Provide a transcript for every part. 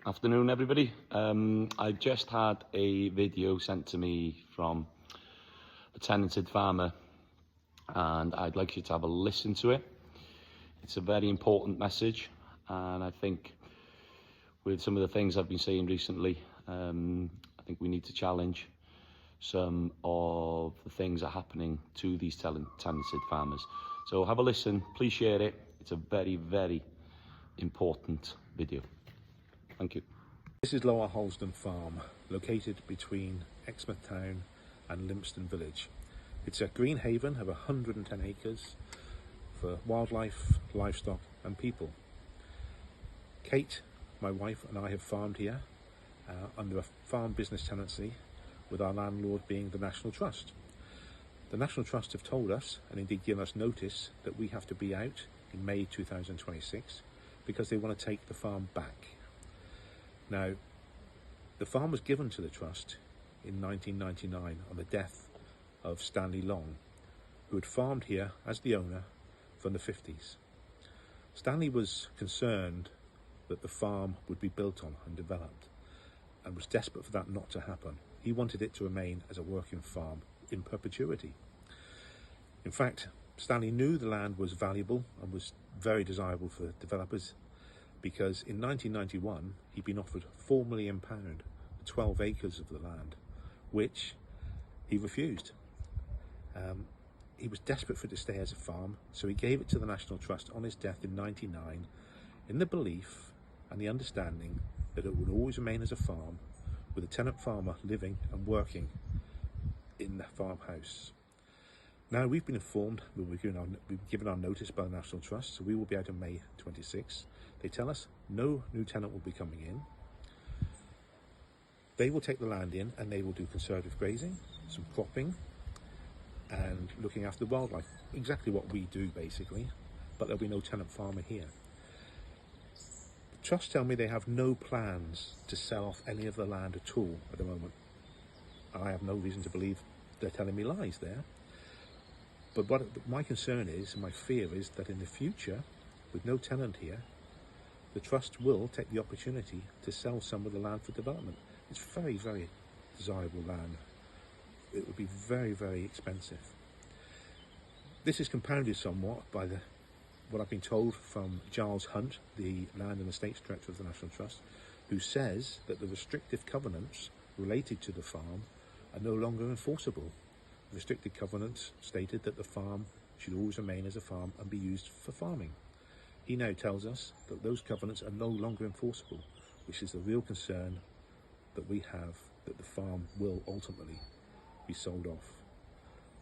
Afternoon, everybody. I just had a video sent to me from a tenanted farmer, and I'd like you to have a listen to it. It's a very important message, and I think with some of the things I've been saying recently, I think we need to challenge some of the things that are happening to these tenanted farmers. So have a listen, please share it. It's a very, very important video. Thank you. This is Lower Halsden Farm, located between Exmouth Town and Lympston Village. It's a green haven of 110 acres for wildlife, livestock and people. Kate, my wife, and I have farmed here under a farm business tenancy, with our landlord being the National Trust. The National Trust have told us, and indeed given us notice, that we have to be out in May 2026 because they want to take the farm back. Now, the farm was given to the Trust in 1999 on the death of Stanley Long, who had farmed here as the owner from the 50s. Stanley was concerned that the farm would be built on and developed, and was desperate for that not to happen. He wanted it to remain as a working farm in perpetuity. In fact, Stanley knew the land was valuable and was very desirable for developers, because in 1991 he'd been offered £4 million for 12 acres of the land, which he refused. He was desperate for it to stay as a farm, so he gave it to the National Trust on his death in '99, in the belief and the understanding that it would always remain as a farm, with a tenant farmer living and working in the farmhouse. Now we've been informed, we've been given our notice by the National Trust, so we will be out on May 26. They tell us no new tenant will be coming in. They will take the land in and they will do conservative grazing, some cropping, and looking after the wildlife. Exactly what we do basically, but there'll be no tenant farmer here. The Trust tell me they have no plans to sell off any of the land at all at the moment. I have no reason to believe they're telling me lies there. But what my concern is, and my fear is, that in the future, with no tenant here, the Trust will take the opportunity to sell some of the land for development. It's very, very desirable land. It would be very, very expensive. This is compounded somewhat by what I've been told from Giles Hunt, the Land and Estates Director of the National Trust, who says that the restrictive covenants related to the farm are no longer enforceable. Restricted covenants stated that the farm should always remain as a farm and be used for farming. He now tells us that those covenants are no longer enforceable, which is the real concern that we have, that the farm will ultimately be sold off.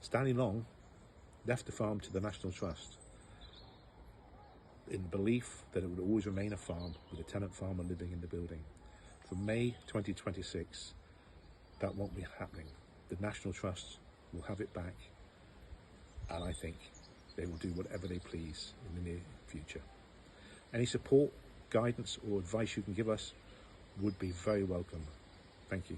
Stanley Long left the farm to the National Trust in the belief that it would always remain a farm with a tenant farmer living in the building. From May 2026, that won't be happening. The National Trust will have it back, and I think they will do whatever they please in the near future. Any support, guidance or advice you can give us would be very welcome. Thank you.